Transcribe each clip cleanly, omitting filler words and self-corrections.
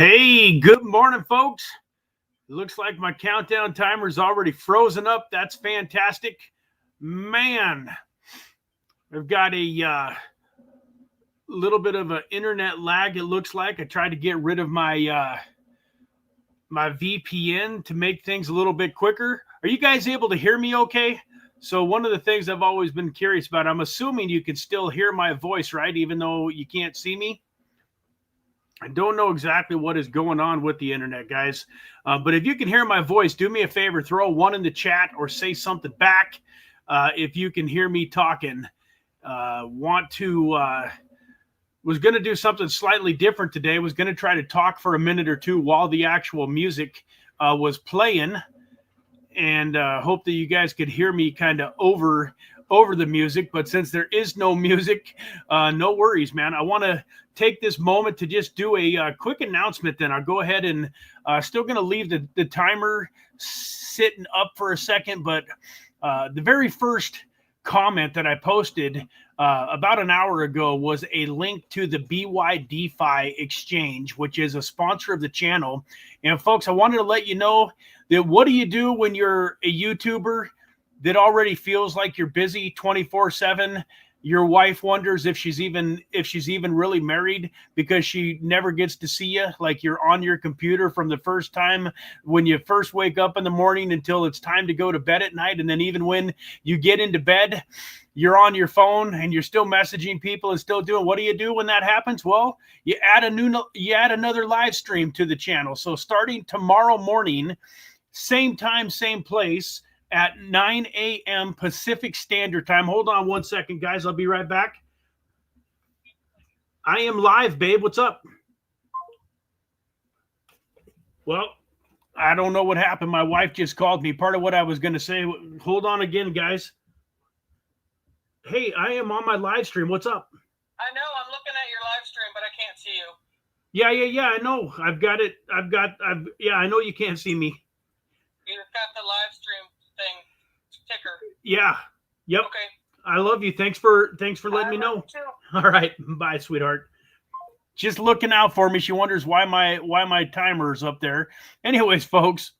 Hey, good morning, folks. It looks like my countdown timer is already frozen up. That's fantastic. Man, I've got a little bit of an internet lag, it looks like. I tried to get rid of my my VPN to make things a little bit quicker. Are you guys able to hear me okay? So one of the things I've always been curious about, I'm assuming you can still hear my voice, right? Even though you can't see me? I don't know exactly what is going on with the internet, guys. But if you can hear my voice, do me a favor, throw one in the chat or say something back if you can hear me talking. Was going to do something slightly different today. Was going to try to talk for a minute or two while the actual music was playing. And hope that you guys could hear me kind of over the music. But since there is no music, no worries, man. I want to take this moment to just do a quick announcement. Then I'll go ahead and still going to leave the timer sitting up for a second. But the very first comment that I posted about an hour ago was a link to the BYDFI exchange, which is a sponsor of the channel. And folks, I wanted to let you know that what do you do when you're a YouTuber that already feels like you're busy 24/7? Your wife wonders if she's even really married because she never gets to see you. Like you're on your computer from the first time when you first wake up in the morning until it's time to go to bed at night. And then even when you get into bed, you're on your phone and you're still messaging people and still doing. What do you do when that happens? Well, you add another live stream to the channel. So starting tomorrow morning, same time, same place, at 9 a.m. Pacific Standard Time. Hold on one second, guys. I'll be right back. I am live, babe. What's up? Well, I don't know what happened. My wife just called me. Part of what I was going to say. Hold on again, guys. Hey, I am on my live stream. What's up? I know. I'm looking at your live stream, but I can't see you. Yeah. I know. I've got it. Yeah, I know you can't see me. You've got the live stream thing ticker. Yeah. Yep. Okay. I love you. Thanks for letting me know. Too. All right. Bye, sweetheart. Just looking out for me. She wonders why my timer's up there. Anyways, folks.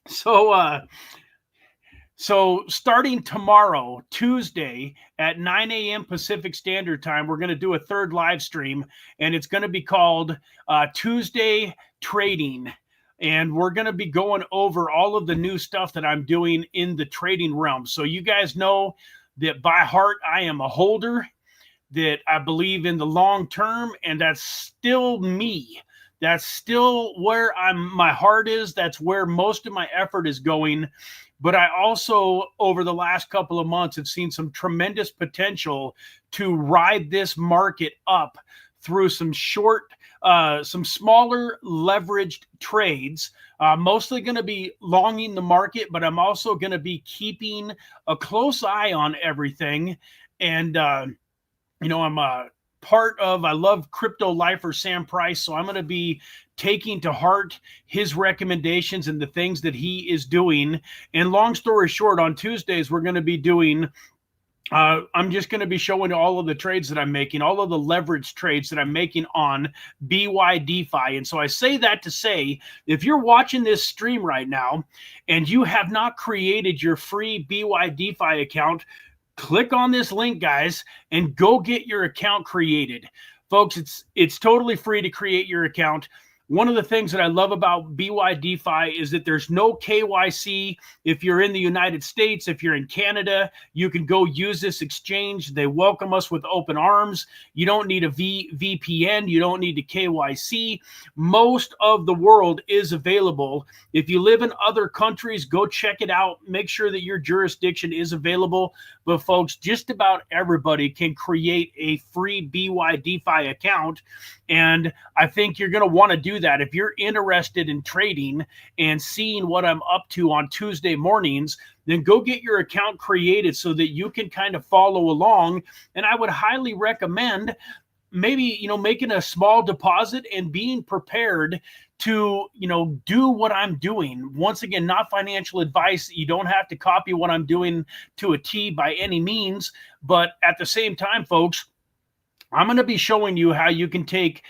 So starting tomorrow, Tuesday at 9 a.m. Pacific Standard Time, we're going to do a third live stream, and it's going to be called Tuesday Trading. And we're going to be going over all of the new stuff that I'm doing in the trading realm. So you guys know that by heart, I am a holder, that I believe in the long term, and that's still me. That's still where my heart is. That's where most of my effort is going. But I also, over the last couple of months, have seen some tremendous potential to ride this market up through some smaller leveraged trades, mostly going to be longing the market, but I'm also going to be keeping a close eye on everything. And, I'm I love crypto lifer Sam Price. So I'm going to be taking to heart his recommendations and the things that he is doing. And long story short, on Tuesdays, we're going to be doing I'm just going to be showing all of the trades that I'm making, all of the leverage trades that I'm making on BYDFI. And so I say that to say, if you're watching this stream right now and you have not created your free BYDFI account, click on this link, guys, and go get your account created. Folks, it's totally free to create your account. One of the things that I love about BYDFI is that there's no KYC. If you're in the United States, if you're in Canada, you can go use this exchange. They welcome us with open arms. You don't need a VPN. You don't need a KYC. Most of the world is available. If you live in other countries, go check it out. Make sure that your jurisdiction is available. But folks, just about everybody can create a free BYDFI account. And I think you're going to want to do that. If you're interested in trading and seeing what I'm up to on Tuesday mornings, then go get your account created so that you can kind of follow along. And I would highly recommend maybe, making a small deposit and being prepared to, do what I'm doing. Once again, not financial advice. You don't have to copy what I'm doing to a T by any means. But at the same time, folks, I'm going to be showing you how you can take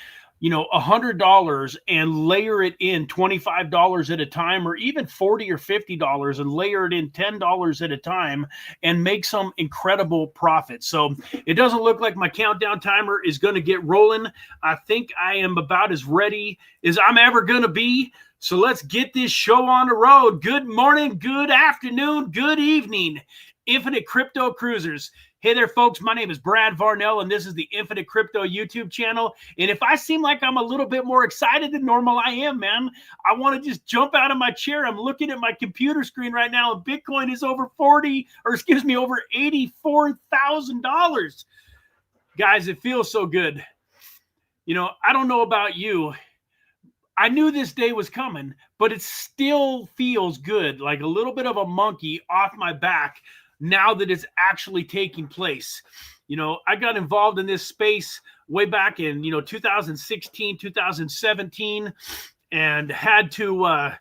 $100 and layer it in $25 at a time, or even $40 or $50 and layer it in $10 at a time and make some incredible profit. So it doesn't look like my countdown timer is going to get rolling. I think I am about as ready as I'm ever going to be. So let's get this show on the road. Good morning, good afternoon, good evening, Infinite Crypto Cruisers. Hey there, folks. My name is Brad Varnell, and this is the Infinite Crypto YouTube channel. And if I seem like I'm a little bit more excited than normal, I am, man. I want to just jump out of my chair. I'm looking at my computer screen right now, and Bitcoin is over over $84,000. Guys, it feels so good. I don't know about you. I knew this day was coming, but it still feels good, like a little bit of a monkey off my back now that it's actually taking place. I got involved in this space way back in, 2016, 2017, and had to,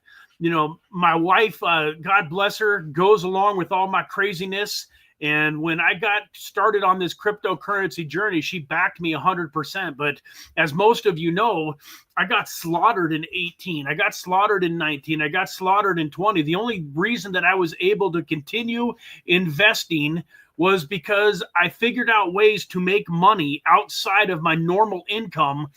my wife, God bless her, goes along with all my craziness. And when I got started on this cryptocurrency journey, she backed me 100%. But as most of you know, I got slaughtered in 18. I got slaughtered in 19. I got slaughtered in 20. The only reason that I was able to continue investing was because I figured out ways to make money outside of my normal income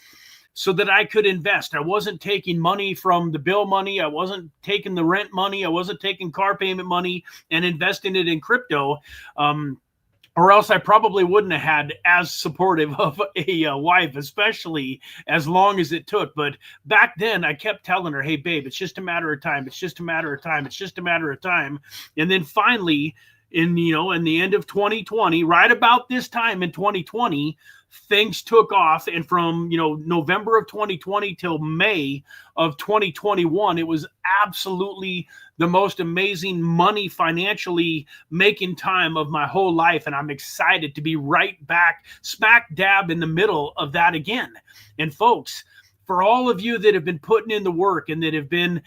so that I could invest. I wasn't taking money from the bill money. I wasn't taking the rent money. I wasn't taking car payment money and investing it in crypto. Or else I probably wouldn't have had as supportive of a wife, especially as long as it took. But back then I kept telling her, hey, babe, it's just a matter of time. It's just a matter of time. It's just a matter of time. And then finally, in the end of 2020, right about this time in 2020, things took off. And from, November of 2020 till May of 2021, it was absolutely the most amazing money financially making time of my whole life. And I'm excited to be right back smack dab in the middle of that again. And folks, for all of you that have been putting in the work and that have been,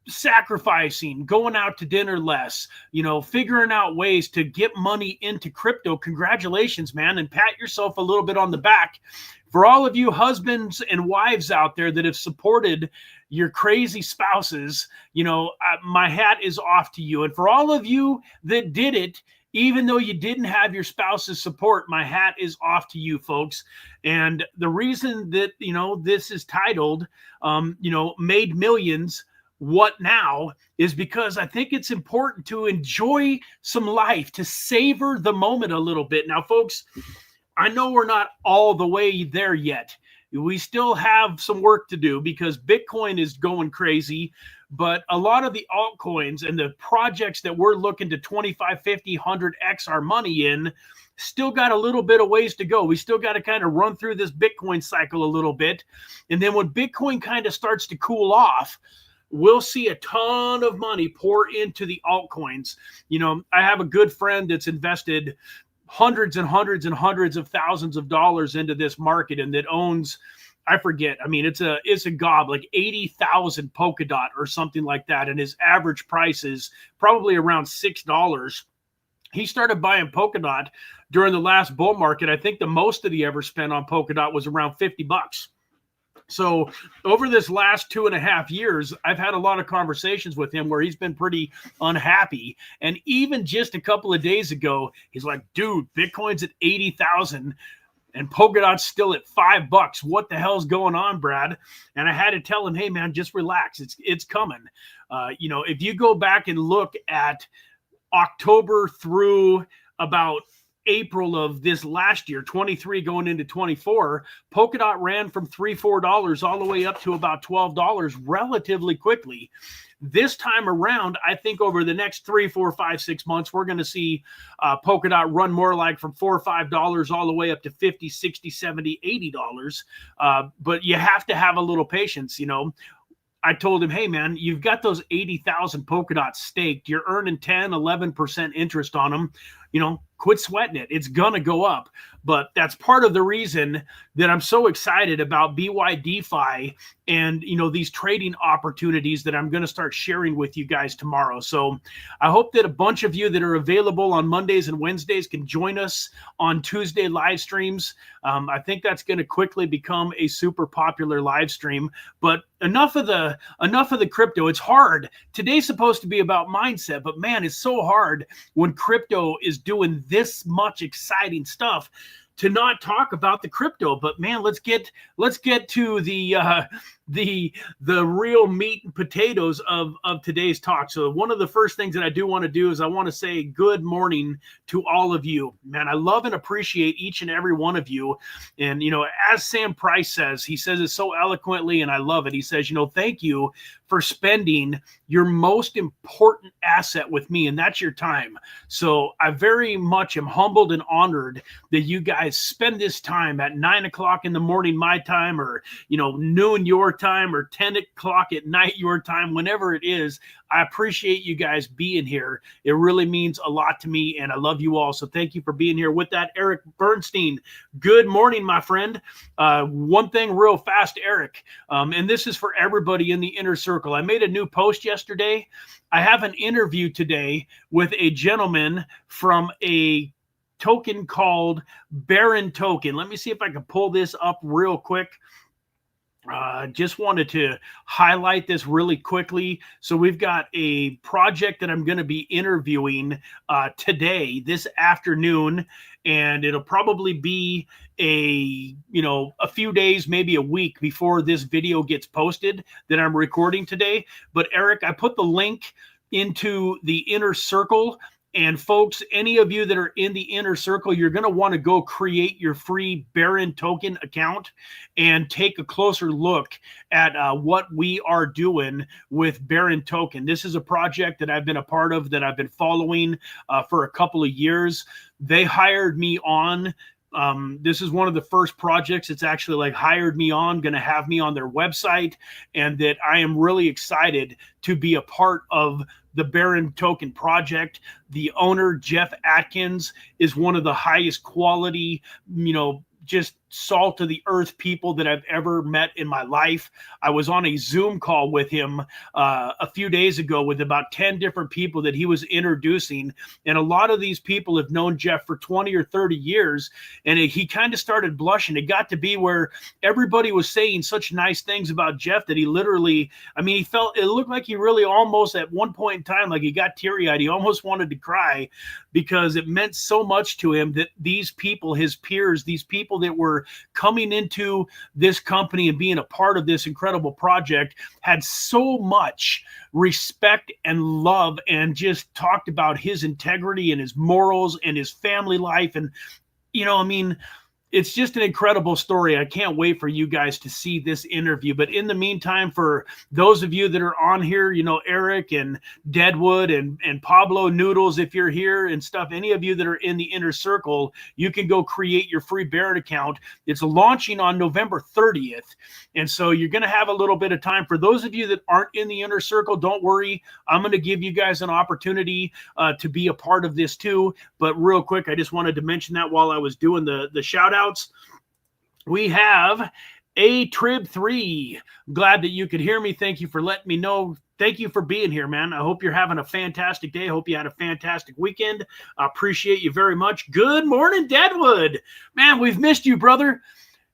sacrificing, going out to dinner less, figuring out ways to get money into crypto, congratulations, man, and pat yourself a little bit on the back. For all of you husbands and wives out there that have supported your crazy spouses, my hat is off to you. And for all of you that did it, even though you didn't have your spouse's support, my hat is off to you, folks. And the reason that, this is titled, Made Millions, What Now, is because I think it's important to enjoy some life, to savor the moment a little bit. Now, folks, I know we're not all the way there yet. We still have some work to do because Bitcoin is going crazy, but a lot of the altcoins and the projects that we're looking to 25, 50, 100x our money in still got a little bit of ways to go. We still got to kind of run through this Bitcoin cycle a little bit. And then when Bitcoin kind of starts to cool off, we'll see a ton of money pour into the altcoins. I have a good friend that's invested hundreds and hundreds and hundreds of thousands of dollars into this market and that owns, I forget, it's a gob, like 80,000 Polkadot or something like that. And his average price is probably around $6. He started buying Polkadot during the last bull market. I think the most that he ever spent on Polkadot was around $50. So over this last 2.5 years, I've had a lot of conversations with him where he's been pretty unhappy. And even just a couple of days ago, he's like, dude, Bitcoin's at 80,000 and Polkadot's still at $5. What the hell's going on, Brad? And I had to tell him, hey, man, just relax. It's coming. If you go back and look at October through about April of this last year, 23 going into 24, Polkadot ran from $3-4 all the way up to about $12 relatively quickly. This time around, I think over the next 3, 4, 5, 6 months, we're going to see Polkadot run more like from $4 or $5 all the way up to $50, $60, $70, $80. But you have to have a little patience, I told him, hey, man, you've got those 80,000 Polkadot staked. You're earning 10, 11% interest on them. quit sweating it. It's going to go up. But that's part of the reason that I'm so excited about BYDFI and, these trading opportunities that I'm going to start sharing with you guys tomorrow. So I hope that a bunch of you that are available on Mondays and Wednesdays can join us on Tuesday live streams. I think that's going to quickly become a super popular live stream. But enough of the crypto. It's hard. Today's supposed to be about mindset, but man, it's so hard when crypto is doing this much exciting stuff to not talk about the crypto. But man, let's get to the real meat and potatoes of today's talk. So one of the first things that I do want to do is I want to say good morning to all of you. Man, I love and appreciate each and every one of you. And, as Sam Price says, he says it so eloquently, and I love it. He says, thank you for spending your most important asset with me, and that's your time. So I very much am humbled and honored that you guys spend this time at 9 o'clock in the morning, my time, or, noon your time, or 10 o'clock at night your time, whenever it is. I appreciate you guys being here. It really means a lot to me, and I love you all. So thank you for being here. With that, Eric Bernstein, good morning, my friend. One thing real fast, Eric, and this is for everybody in the inner circle. I made a new post yesterday. I have an interview today with a gentleman from a token called Baron Token. Let me see if I can pull this up real quick. Just wanted to highlight this really quickly. So we've got a project that I'm going to be interviewing today, this afternoon, and it'll probably be a few days, maybe a week before this video gets posted that I'm recording today. But Eric, I put the link into the inner circle. And folks, any of you that are in the inner circle, you're going to want to go create your free Baron token account and take a closer look at what we are doing with Baron token. This is a project that I've been a part of, that I've been following for a couple of years. They hired me on. This is one of the first projects that's actually hired me on, going to have me on their website, and that I am really excited to be a part of the Baron token project. The owner, Jeff Atkins, is one of the highest quality, just salt of the earth people that I've ever met in my life. I was on a Zoom call with him a few days ago with about 10 different people that he was introducing. And a lot of these people have known Jeff for 20 or 30 years. And he kind of started blushing. It got to be where everybody was saying such nice things about Jeff that he literally, it looked like he really almost at one point in time, like he got teary-eyed. He almost wanted to cry because it meant so much to him that these people, his peers, these people that were coming into this company and being a part of this incredible project, had so much respect and love, and just talked about his integrity and his morals and his family life. And, it's just an incredible story. I can't wait for you guys to see this interview. But in the meantime, for those of you that are on here, Eric and Deadwood and Pablo Noodles, if you're here and stuff, any of you that are in the inner circle, you can go create your free Baron account. It's launching on November 30th. And so you're going to have a little bit of time. For those of you that aren't in the inner circle, don't worry. I'm going to give you guys an opportunity to be a part of this too. But real quick, I just wanted to mention that while I was doing the shout out. We have a Trib 3. Glad that you could hear me. Thank you for letting me know. Thank you for being here, man. I hope you're having a fantastic day. I hope you had a fantastic weekend. I appreciate you very much. Good morning, Deadwood. Man, we've missed you, brother.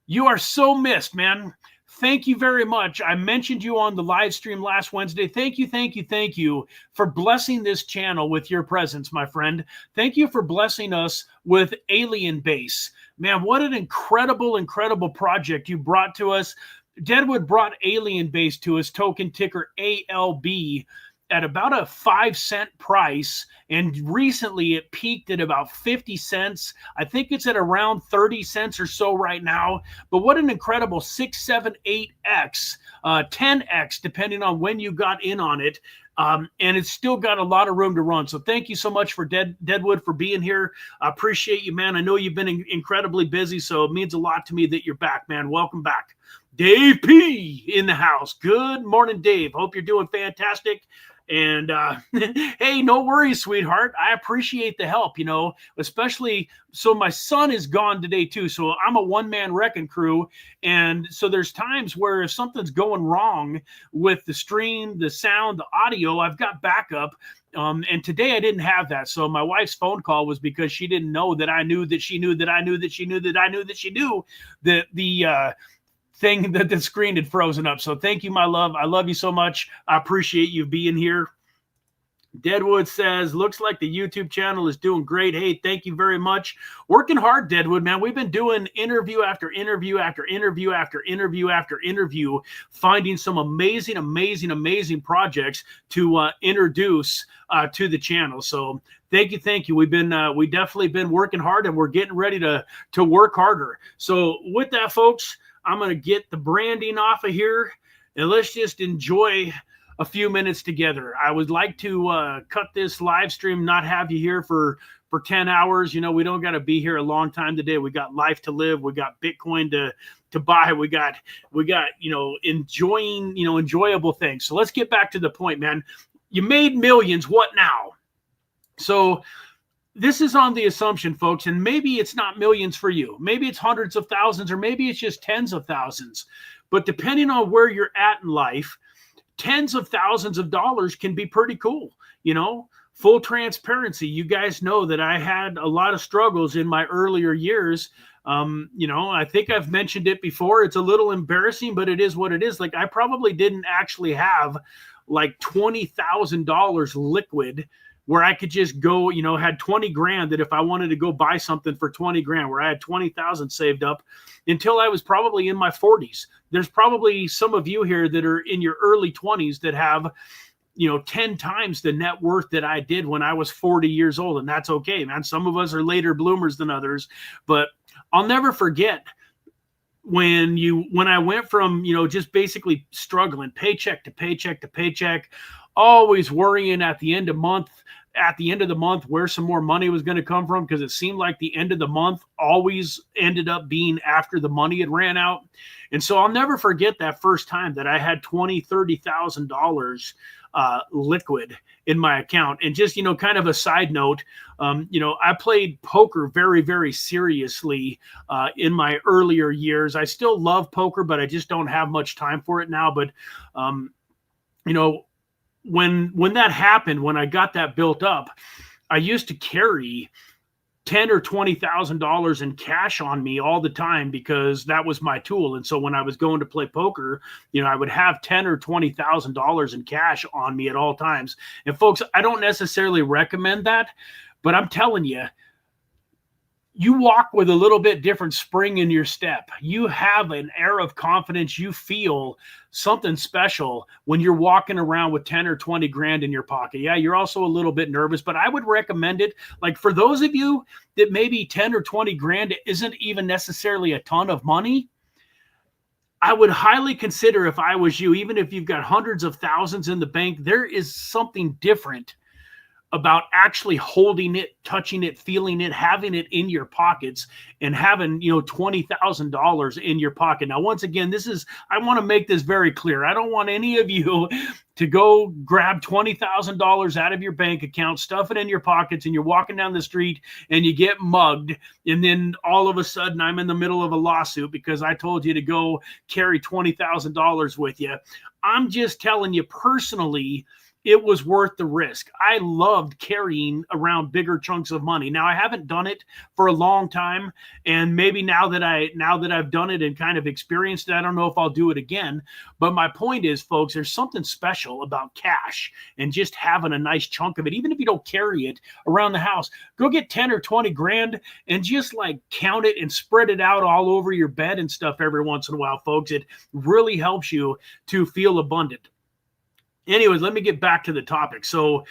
You are so missed, man. Thank you very much. I mentioned you on the live stream last Wednesday. Thank you for blessing this channel with your presence, my friend. Thank you for blessing us with Alien Base. Man, what an incredible, incredible project you brought to us. Deadwood brought Alien Base to us, token ticker ALB, at about a 5-cent price, and recently it peaked at about 50 cents. I think it's at around 30 cents or so right now. But what an incredible 6, 7, 8x, 10x, depending on when you got in on it. And it's still got a lot of room to run. So thank you so much for Deadwood for being here. I appreciate you, man. I know you've been incredibly busy, so it means a lot to me that you're back, man. Welcome back. Dave P. in the house. Good morning, Dave. Hope you're doing fantastic. And hey, no worries, sweetheart. I appreciate the help, you know, especially so my son is gone today too. So I'm a one-man wrecking crew. And so there's times where if something's going wrong with the stream, the sound, the audio, I've got backup. And today I didn't have that. So my wife's phone call was because she didn't know that I knew that she knew that I knew that she knew that I knew that she knew that the thing that the screen had frozen up. So thank you, my love. I love you so much. I appreciate you being here. Deadwood says, looks like the YouTube channel is doing great. Hey, thank you very much. Working hard, Deadwood, man. We've been doing interview after interview after interview after interview after interview, finding some amazing, amazing, amazing projects to introduce to the channel. So thank you, thank you. We definitely been working hard, and we're getting ready to work harder. So with that, folks, I'm going to get the branding off of here, and let's just enjoy a few minutes together. I would like to cut this live stream, not have you here for 10 hours. You know, we don't got to be here a long time today. We got life to live. We got Bitcoin to buy. We got, you know, enjoying, you know, enjoyable things. So let's get back to the point, man. You made millions. What now? So this is on the assumption, folks, and maybe it's not millions for you. Maybe it's hundreds of thousands, or maybe it's just tens of thousands. But depending on where you're at in life, tens of thousands of dollars can be pretty cool. You know, full transparency. You guys know that I had a lot of struggles in my earlier years. You know, I think I've mentioned it before. It's a little embarrassing, but it is what it is. Like, I probably didn't actually have like $20,000 liquid where I could just go, you know, had 20 grand that if I wanted to go buy something for 20 grand, where I had 20,000 saved up until I was probably in my 40s. There's probably some of you here that are in your early 20s that have, you know, 10 times the net worth that I did when I was 40 years old. And that's okay, man. Some of us are later bloomers than others, but I'll never forget when I went from, you know, just basically struggling paycheck to paycheck to paycheck, always worrying at the end of the month where some more money was going to come from, because it seemed like the end of the month always ended up being after the money had ran out. And so I'll never forget that first time that I had $20,000-$30,000 liquid in my account. And just, you know, kind of a side note, you know, I played poker very, very seriously in my earlier years. I still love poker, but I just don't have much time for it now. But, you know, when that happened, when I got that built up, I used to carry $10,000 or $20,000 in cash on me all the time, because that was my tool. And so when I was going to play poker, you know, I would have $10,000 or $20,000 in cash on me at all times. And folks, I don't necessarily recommend that, but I'm telling you, you walk with a little bit different spring in your step. You have an air of confidence. You feel something special when you're walking around with 10 or 20 grand in your pocket. Yeah, you're also a little bit nervous, but I would recommend it. Like, for those of you that maybe 10 or 20 grand isn't even necessarily a ton of money, I would highly consider, if I was you, even if you've got hundreds of thousands in the bank, there is something different about actually holding it, touching it, feeling it, having it in your pockets, and having, you know, $20,000 in your pocket. Now, once again, I want to make this very clear. I don't want any of you to go grab $20,000 out of your bank account, stuff it in your pockets, and you're walking down the street and you get mugged. And then all of a sudden I'm in the middle of a lawsuit because I told you to go carry $20,000 with you. I'm just telling you personally, it was worth the risk. I loved carrying around bigger chunks of money. Now, I haven't done it for a long time, and maybe now that I've done it and kind of experienced it, I don't know if I'll do it again. But my point is, folks, there's something special about cash and just having a nice chunk of it. Even if you don't carry it around the house, go get 10 or 20 grand and just like count it and spread it out all over your bed and stuff every once in a while, folks. It really helps you to feel abundant. Anyways, let me get back to the topic. So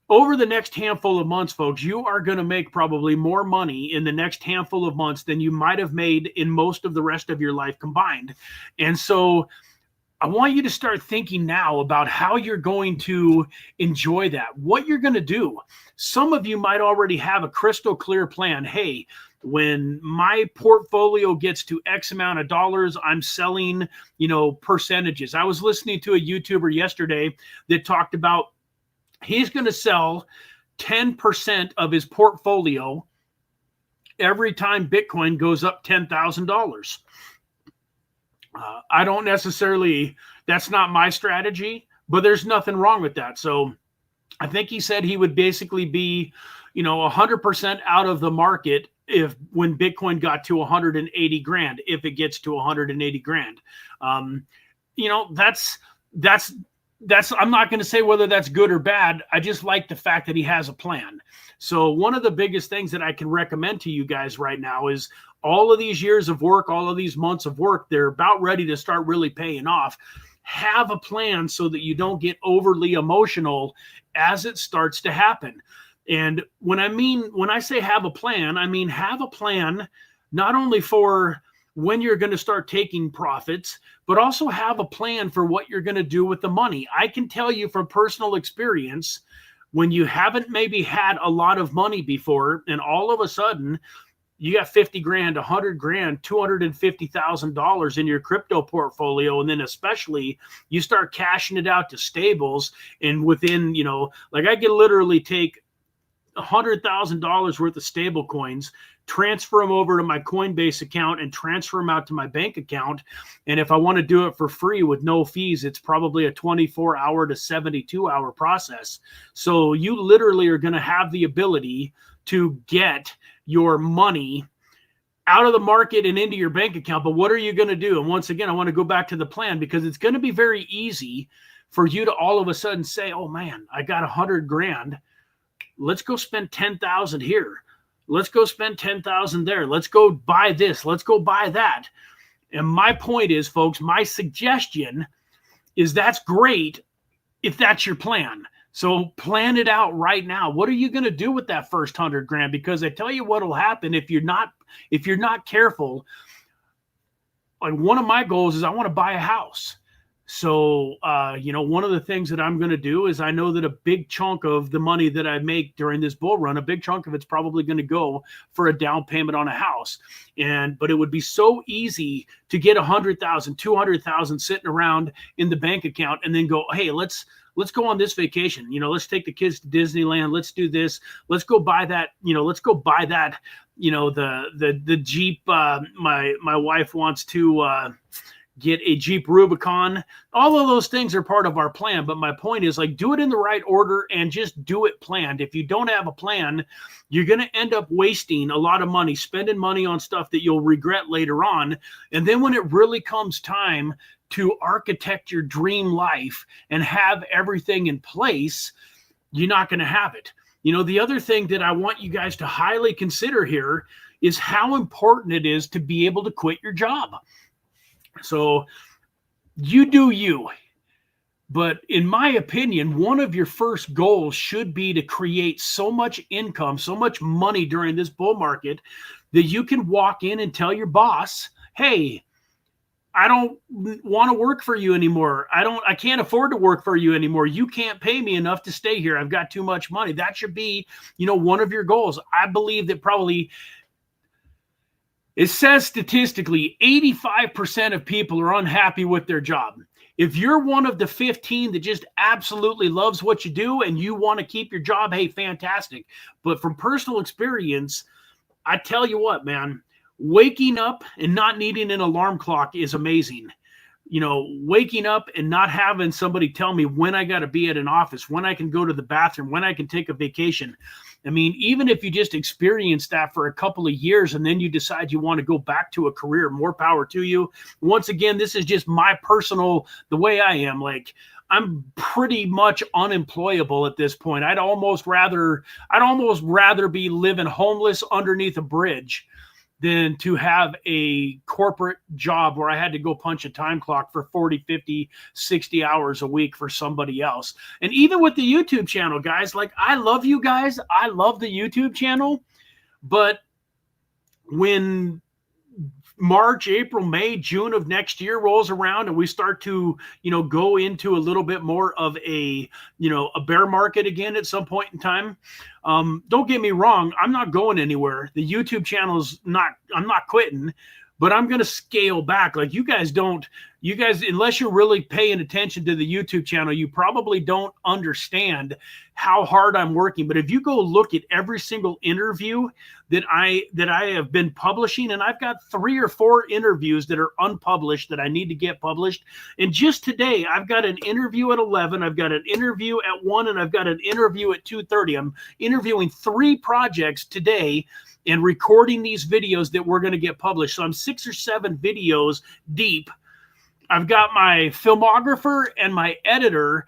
over the next handful of months, folks, you are going to make probably more money in the next handful of months than you might have made in most of the rest of your life combined. And so I want you to start thinking now about how you're going to enjoy that, what you're going to do. Some of you might already have a crystal clear plan. Hey, when my portfolio gets to X amount of dollars, I'm selling, you know, percentages. I was listening to a YouTuber yesterday that talked about he's going to sell 10% of his portfolio every time Bitcoin goes up $10,000. I don't necessarily, that's not my strategy, but there's nothing wrong with that. So I think he said he would basically be, 100% out of the market when Bitcoin got to 180 grand, if it gets to 180 grand. That's I'm not going to say whether that's good or bad. I just like the fact that he has a plan. So one of the biggest things that I can recommend to you guys right now is all of these years of work, all of these months of work, they're about ready to start really paying off. Have a plan so that you don't get overly emotional as it starts to happen. And when I say have a plan, I mean have a plan not only for when you're going to start taking profits, but also have a plan for what you're going to do with the money. I can tell you from personal experience, when you haven't maybe had a lot of money before, and all of a sudden you got 50 grand, 100 grand, $250,000 in your crypto portfolio. And then especially you start cashing it out to stables, and within, like I could literally take $100,000 worth of stable coins, transfer them over to my Coinbase account and transfer them out to my bank account. And if I want to do it for free with no fees, it's probably a 24-hour to 72-hour process. So you literally are going to have the ability to get your money out of the market and into your bank account. But what are you going to do? And once again, I want to go back to the plan, because it's going to be very easy for you to all of a sudden say, oh man, I got 100 grand. Let's go spend 10,000 here. Let's go spend 10,000 there. Let's go buy this. Let's go buy that. And my point is, folks, my suggestion is that's great if that's your plan. So plan it out right now. What are you going to do with that first 100 grand? Because I tell you what will happen if you're not careful. Like, one of my goals is I want to buy a house. So, one of the things that I'm going to do is I know that a big chunk of the money that I make during this bull run, a big chunk of it's probably going to go for a down payment on a house. But it would be so easy to get 100,000, 200,000 sitting around in the bank account and then go, hey, let's go on this vacation. Let's take the kids to Disneyland. Let's do this. Let's go buy that. Let's go buy that. The Jeep. My wife wants to get a Jeep Rubicon. All of those things are part of our plan. But my point is, like, do it in the right order and just do it planned. If you don't have a plan, you're going to end up wasting a lot of money, spending money on stuff that you'll regret later on. And then when it really comes time to architect your dream life and have everything in place, you're not going to have it. The other thing that I want you guys to highly consider here is how important it is to be able to quit your job. So you do you. But in my opinion, one of your first goals should be to create so much income, so much money during this bull market that you can walk in and tell your boss, hey, I don't want to work for you anymore. I can't afford to work for you anymore. You can't pay me enough to stay here. I've got too much money. That should be, one of your goals. I believe that probably, it says statistically, 85% of people are unhappy with their job. If you're one of the 15 that just absolutely loves what you do and you want to keep your job, hey, fantastic. But from personal experience, I tell you what, man, waking up and not needing an alarm clock is amazing. Waking up and not having somebody tell me when I got to be at an office, when I can go to the bathroom, when I can take a vacation. I mean, even if you just experience that for a couple of years and then you decide you want to go back to a career, more power to you. Once again, this is just my personal, the way I am. Like, I'm pretty much unemployable at this point. I'd almost rather be living homeless underneath a bridge than to have a corporate job where I had to go punch a time clock for 40, 50, 60 hours a week for somebody else. And even with the YouTube channel, guys, like, I love you guys. I love the YouTube channel. But when March, April, May, June of next year rolls around and we start to, go into a little bit more of a bear market again at some point in time. Don't get me wrong. I'm not going anywhere. The YouTube channel's I'm not quitting, but I'm going to scale back. Like you guys, unless you're really paying attention to the YouTube channel, you probably don't understand how hard I'm working. But if you go look at every single interview that I have been publishing, and I've got 3 or 4 interviews that are unpublished that I need to get published. And just today, I've got an interview at 11, I've got an interview at 1, and I've got an interview at 2:30. I'm interviewing 3 projects today and recording these videos that we're going to get published. So I'm 6 or 7 videos deep. I've got my filmographer and my editor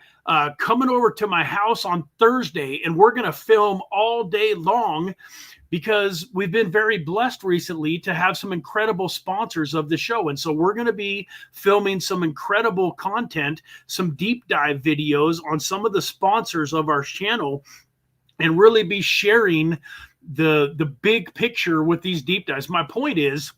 coming over to my house on Thursday, and we're going to film all day long because we've been very blessed recently to have some incredible sponsors of the show. And so we're going to be filming some incredible content, some deep dive videos on some of the sponsors of our channel, and really be sharing the big picture with these deep dives. My point is,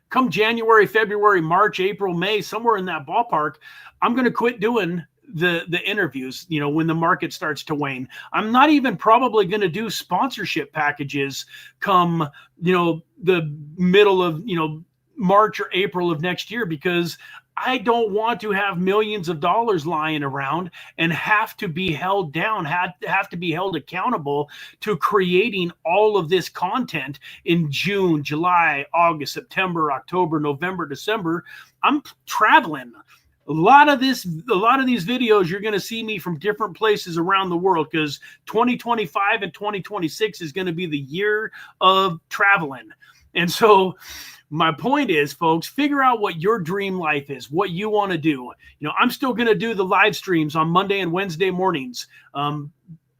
come January, February, March, April, May, somewhere in that ballpark, I'm going to quit doing the interviews, you know, when the market starts to wane. I'm not even probably going to do sponsorship packages come, you know, the middle of, you know, March or April of next year, because I don't want to have millions of dollars lying around and have to be held down, have to be held accountable to creating all of this content in June, July, August, September, October, November, December. I'm traveling. A lot of these videos, you're going to see me from different places around the world, because 2025 and 2026 is going to be the year of traveling. And so my point is, folks, figure out what your dream life is, what you want to do. You know, I'm still going to do the live streams on Monday and Wednesday mornings,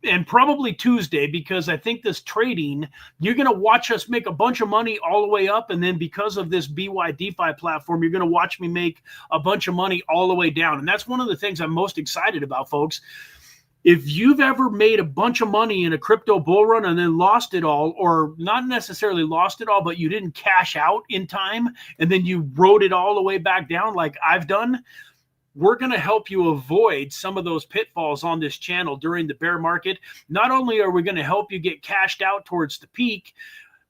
and probably Tuesday, because I think this trading, you're going to watch us make a bunch of money all the way up. And then because of this BYDFI platform, you're going to watch me make a bunch of money all the way down. And that's one of the things I'm most excited about, folks. If you've ever made a bunch of money in a crypto bull run and then lost it all, or not necessarily lost it all, but you didn't cash out in time and then you rode it all the way back down like I've done, we're going to help you avoid some of those pitfalls on this channel during the bear market. Not only are we going to help you get cashed out towards the peak,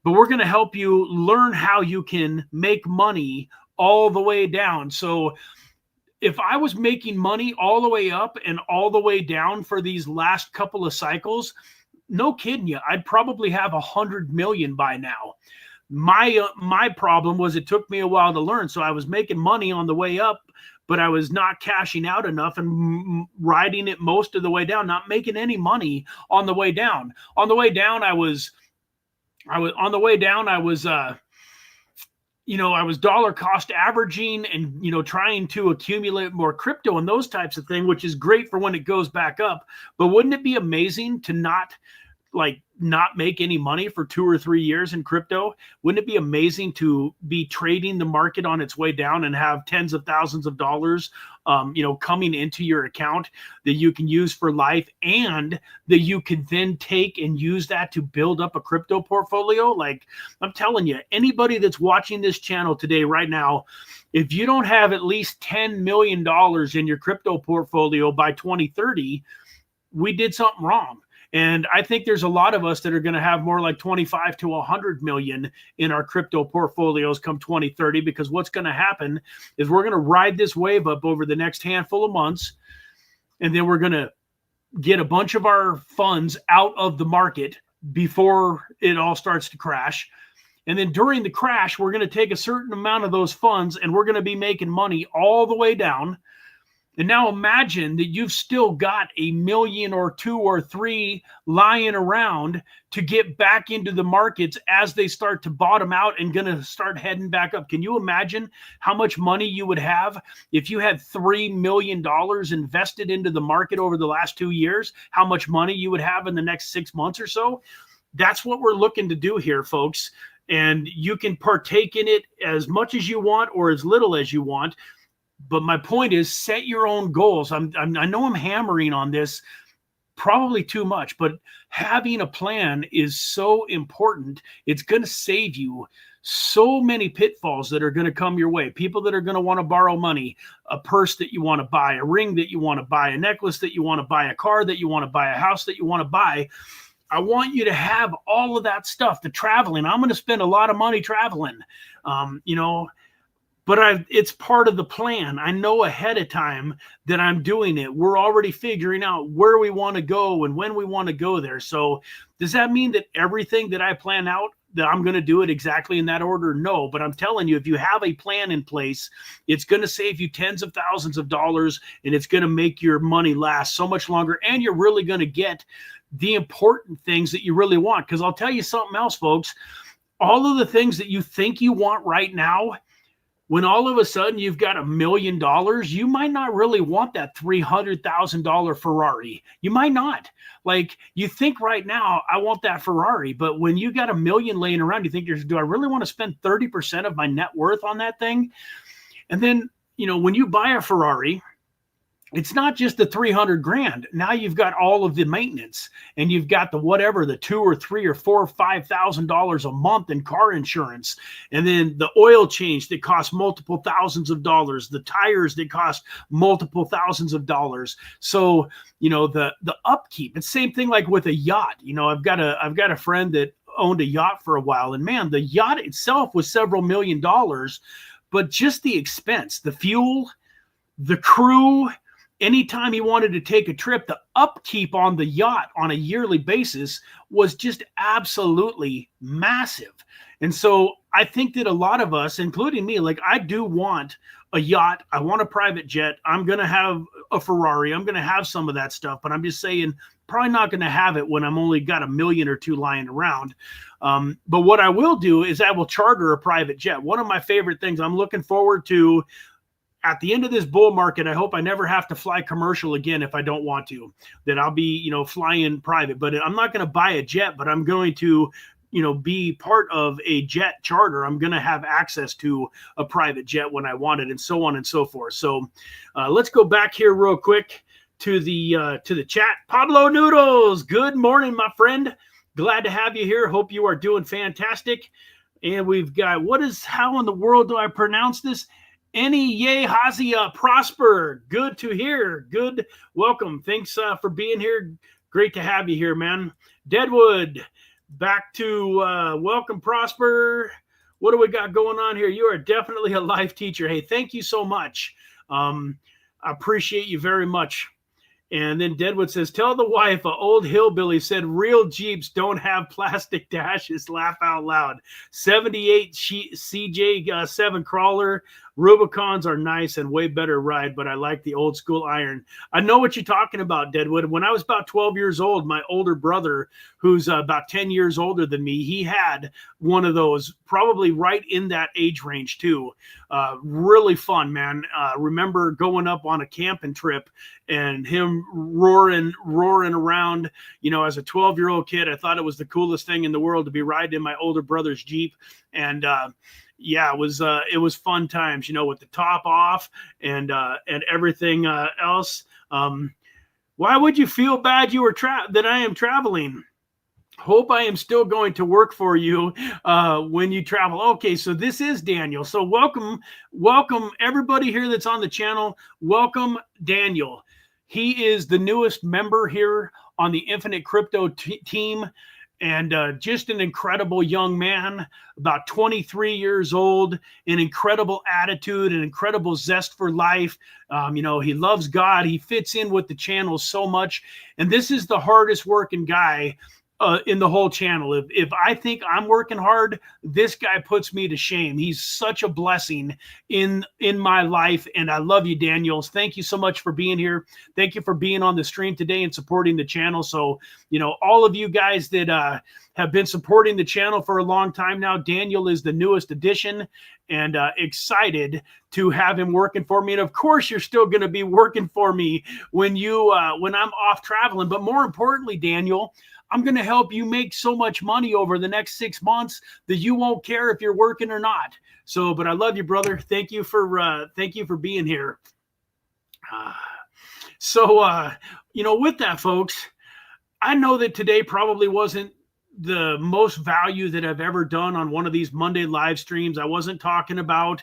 but we're going to help you learn how you can make money all the way down. So if I was making money all the way up and all the way down for these last couple of cycles, no kidding you, I'd probably have 100 million by now. My problem was it took me a while to learn. So I was making money on the way up, but I was not cashing out enough and riding it most of the way down, not making any money on the way down. On the way down, I was dollar cost averaging and, you know, trying to accumulate more crypto and those types of things, which is great for when it goes back up. But wouldn't it be amazing to not make any money for 2 or 3 years in crypto? Wouldn't it be amazing to be trading the market on its way down and have tens of thousands of dollars, coming into your account that you can use for life, and that you can then take and use that to build up a crypto portfolio? Like, I'm telling you, anybody that's watching this channel today right now, if you don't have at least $10 million in your crypto portfolio by 2030, we did something wrong. And I think there's a lot of us that are going to have more like 25 to 100 million in our crypto portfolios come 2030, because what's going to happen is we're going to ride this wave up over the next handful of months, and then we're going to get a bunch of our funds out of the market before it all starts to crash. And then during the crash, we're going to take a certain amount of those funds and we're going to be making money all the way down. And now imagine that you've still got $1 million or 2 or 3 lying around to get back into the markets as they start to bottom out and going to start heading back up. Can you imagine how much money you would have if you had $3 million invested into the market over the last 2 years? How much money you would have in the next 6 months or so? That's what we're looking to do here, folks. And you can partake in it as much as you want or as little as you want. But my point is, set your own goals. I know I'm hammering on this probably too much, but having a plan is so important. It's going to save you so many pitfalls that are going to come your way. People that are going to want to borrow money, a purse that you want to buy, a ring that you want to buy, a necklace that you want to buy, a car that you want to buy, a house that you want to buy. I want you to have all of that stuff, the traveling. I'm going to spend a lot of money traveling, you know, but it's part of the plan. I know ahead of time that I'm doing it. We're already figuring out where we want to go and when we want to go there. So does that mean that everything that I plan out, that I'm going to do it exactly in that order? No, but I'm telling you, if you have a plan in place, it's going to save you tens of thousands of dollars, and it's going to make your money last so much longer. And you're really going to get the important things that you really want. Because I'll tell you something else, folks, all of the things that you think you want right now, when all of a sudden you've got $1 million, you might not really want that $300,000 Ferrari. You might not. Like, you think right now, I want that Ferrari, but when you got $1 million laying around, you think, do I really want to spend 30% of my net worth on that thing? And then, you know, when you buy a Ferrari, it's not just the 300 grand. Now you've got all of the maintenance, and you've got the whatever, the $2,000 or $3,000 or $4,000 or $5,000 a month in car insurance. And then the oil change that costs multiple thousands of dollars, the tires that cost multiple thousands of dollars. So, you know, the upkeep, it's the same thing like with a yacht. You know, I've got a friend that owned a yacht for a while, and man, the yacht itself was several $1 million, but just the expense, the fuel, the crew, anytime he wanted to take a trip, the upkeep on the yacht on a yearly basis was just absolutely massive. And so I think that a lot of us, including me, like, I do want a yacht. I want a private jet. I'm going to have a Ferrari. I'm going to have some of that stuff, but I'm just saying, probably not going to have it when I'm only got $1 million or $2 million lying around. But what I will do is I will charter a private jet. One of my favorite things I'm looking forward to at the end of this bull market, I hope I never have to fly commercial again if I don't want to, that I'll be, you know, flying private. But I'm not going to buy a jet, but I'm going to, you know, be part of a jet charter. I'm going to have access to a private jet when I want it, and so on and so forth. So let's go back here real quick to the chat. Pablo Noodles, good morning, my friend. Glad to have you here. Hope you are doing fantastic. And we've got, how in the world do I pronounce this? Hazia Prosper. Good to hear. Good. Welcome. Thanks for being here. Great to have you here, man. Deadwood, back to welcome, Prosper. What do we got going on here? You are definitely a life teacher. Hey, thank you so much. I appreciate you very much. And then Deadwood says, tell the wife, an old hillbilly said real Jeeps don't have plastic dashes. Laugh out loud. 78 CJ7 crawler. Rubicons are nice and way better ride, but I like the old school iron. I know what you're talking about, Deadwood. When I was about 12 years old, my older brother, who's about 10 years older than me, he had one of those, probably right in that age range too. Really fun, man. Remember going up on a camping trip and him roaring around. You know, as a 12-year-old kid, I thought it was the coolest thing in the world to be riding in my older brother's Jeep. And yeah, it was fun times, you know, with the top off and everything else. Why would you feel bad that I am traveling? Hope I am still going to work for you when you travel. Okay, so this is Daniel. So welcome everybody here that's on the channel. Welcome, Daniel. He is the newest member here on the Infinite Crypto team. And just an incredible young man, about 23 years old, an incredible attitude, an incredible zest for life. You know, he loves God. He fits in with the channel so much. And this is the hardest working guy in the whole channel. If I think I'm working hard, this guy puts me to shame. He's such a blessing in my life, and I love you, Daniels. Thank you so much for being here. Thank you for being on the stream today and supporting the channel. So, you know, all of you guys that have been supporting the channel for a long time now, Daniel is the newest addition, and excited to have him working for me. And of course, you're still going to be working for me when I'm off traveling. But more importantly, Daniel, I'm going to help you make so much money over the next 6 months that you won't care if you're working or not. So, but I love you, brother. Thank you for being here. You know, with that, folks, I know that today probably wasn't the most value that I've ever done on one of these Monday live streams. I wasn't talking about,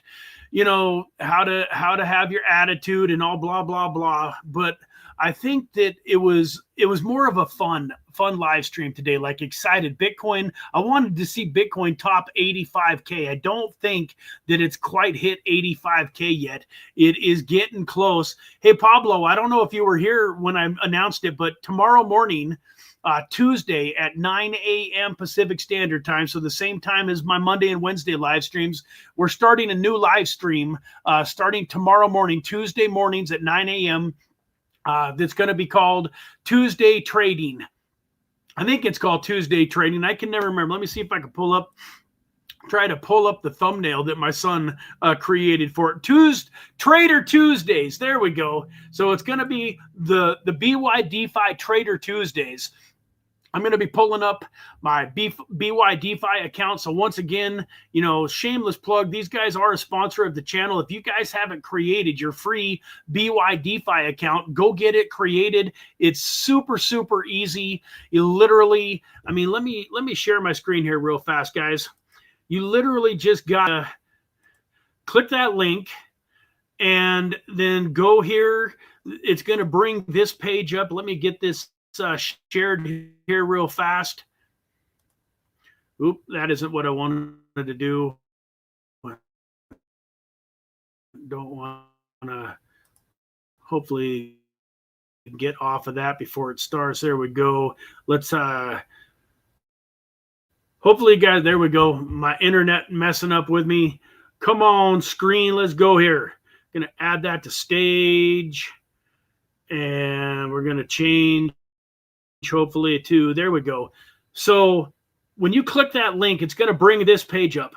you know, how to have your attitude and all blah, blah, blah. But I think that it was more of a fun live stream today, like excited Bitcoin. I wanted to see Bitcoin top 85K. I don't think that it's quite hit 85K yet. It is getting close. Hey, Pablo, I don't know if you were here when I announced it, but tomorrow morning, Tuesday at 9 a.m. Pacific Standard Time, so the same time as my Monday and Wednesday live streams, we're starting a new live stream starting tomorrow morning, Tuesday mornings at 9 a.m. That's going to be called Tuesday Trading. I think it's called Tuesday Trading. I can never remember. Let me see if I can try to pull up the thumbnail that my son created for it. Trader Tuesdays. There we go. So it's going to be the BYDFI Trader Tuesdays. I'm going to be pulling up my BYDFI account. So once again, shameless plug. These guys are a sponsor of the channel. If you guys haven't created your free BYDFI account, go get it created. It's super, super easy. You literally, let me share my screen here real fast, guys. You literally just got to click that link and then go here. It's going to bring this page up. Let me get this shared here real fast. Oop, that isn't what I wanted to do. Don't want to hopefully get off of that before it starts. There we go. Let's hopefully, guys, there we go. My internet messing up with me. Come on, screen. Let's go here. Gonna add that to stage. And we're gonna change hopefully to, there we go. So when you click that link, it's going to bring this page up.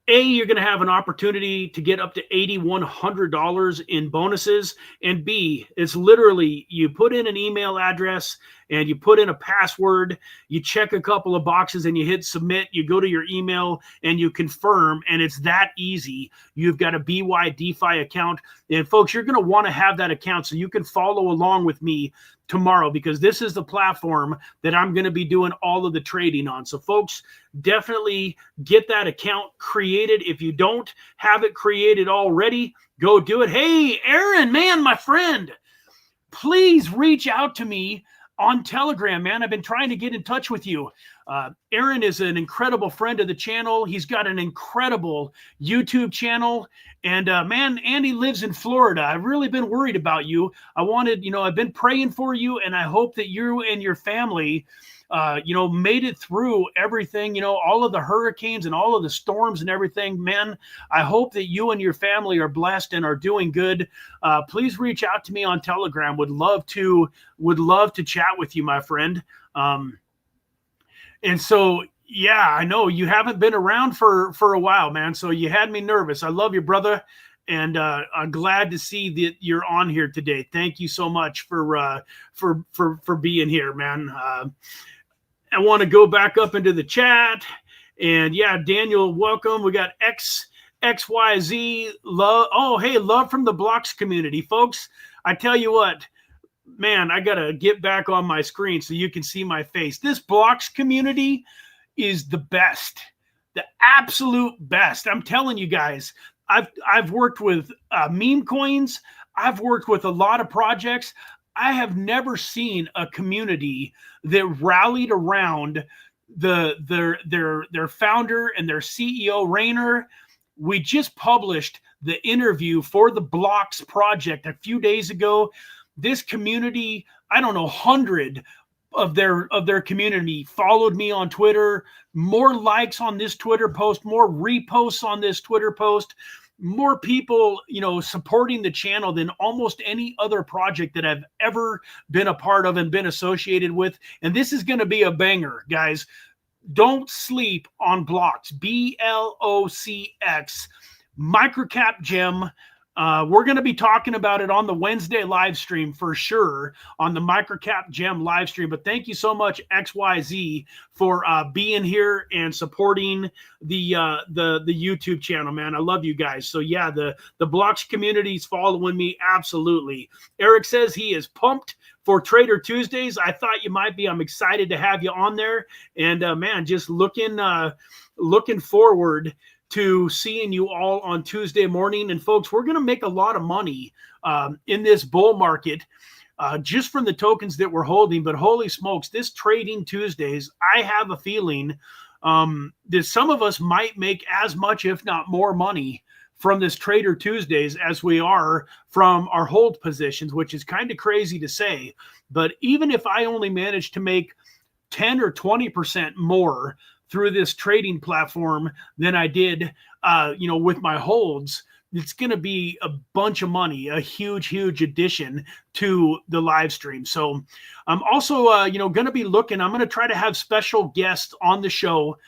You're going to have an opportunity to get up to $8,100 in bonuses. And B, it's literally, you put in an email address and you put in a password, you check a couple of boxes and you hit submit, you go to your email and you confirm, and it's that easy. You've got a BYDFI account. And folks, you're going to want to have that account so you can follow along with me tomorrow, because this is the platform that I'm going to be doing all of the trading on. So folks, definitely get that account created. If you don't have it created already, go do it. Hey, Aaron, man, my friend, please reach out to me on Telegram, man. I've been trying to get in touch with you. Aaron is an incredible friend of the channel. He's got an incredible YouTube channel. And man, Andy lives in Florida. I've really been worried about you. I've been praying for you, and I hope that you and your family, made it through everything, all of the hurricanes and all of the storms and everything. Man, I hope that you and your family are blessed and are doing good. Please reach out to me on Telegram. Would love to chat with you, my friend. And so, yeah, I know you haven't been around for a while, man. So you had me nervous. I love you, brother. And I'm glad to see that you're on here today. Thank you so much for being here, man. I want to go back up into the chat. And yeah, Daniel, welcome. We got XYZ love. Oh, hey, love from the BLOCX community, folks. I tell you what, man, I got to get back on my screen so you can see my face. This BLOCX community is the best, the absolute best. I'm telling you guys, I've worked with meme coins. I've worked with a lot of projects. I have never seen a community that rallied around their founder and their CEO, Rainer. We just published the interview for the BLOCX project a few days ago. This community, I don't know, 100 of their community followed me on Twitter. More likes on this Twitter post, more reposts on this Twitter post, more people, supporting the channel than almost any other project that I've ever been a part of and been associated with. And this is going to be a banger, guys. Don't sleep on BLOCX, BLOCX, microcap gem. We're going to be talking about it on the Wednesday live stream for sure, on the microcap gem live stream. But thank you so much, XYZ, for being here and supporting the YouTube channel, man. I love you guys. So yeah, the BLOCX community is following me. Absolutely. Eric says he is pumped for Trader Tuesdays. I thought you might be. I'm excited to have you on there. And man, just looking forward to seeing you all on Tuesday morning. And folks, we're going to make a lot of money in this bull market. just from the tokens that we're holding. But holy smokes, this Trading Tuesdays, I have a feeling that some of us might make as much, if not more money from this Trader Tuesdays as we are from our hold positions, which is kind of crazy to say. But even if I only manage to make 10 or 20% more through this trading platform than I did, with my holds, it's going to be a bunch of money, a huge, huge addition to the live stream. So I'm also, going to be looking, I'm going to try to have special guests on the show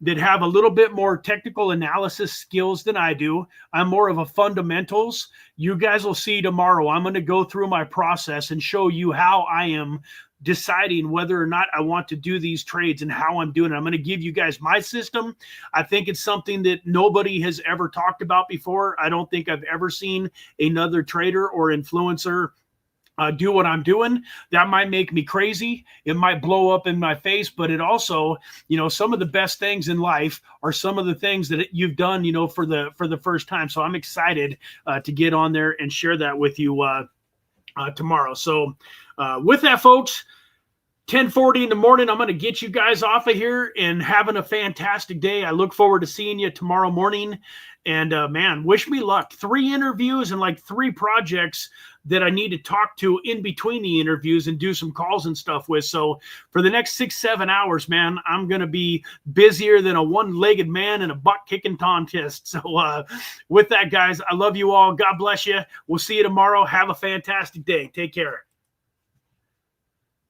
that have a little bit more technical analysis skills than I do. I'm more of a fundamentals. You guys will see tomorrow. I'm going to go through my process and show you how I am deciding whether or not I want to do these trades and how I'm doing it. I'm going to give you guys my system. I think it's something that nobody has ever talked about before. I don't think I've ever seen another trader or influencer do what I'm doing. That might make me crazy. It might blow up in my face, but it also, some of the best things in life are some of the things that you've done, for the first time. So I'm excited to get on there and share that with you tomorrow. So with that, folks, 10:40 in the morning, I'm going to get you guys off of here and having a fantastic day. I look forward to seeing you tomorrow morning. And man, wish me luck. 3 interviews and like 3 projects that I need to talk to in between the interviews and do some calls and stuff with. So for the next 6-7 hours, man, I'm going to be busier than a one-legged man in a butt-kicking contest. So with that, guys, I love you all. God bless you. We'll see you tomorrow. Have a fantastic day. Take care.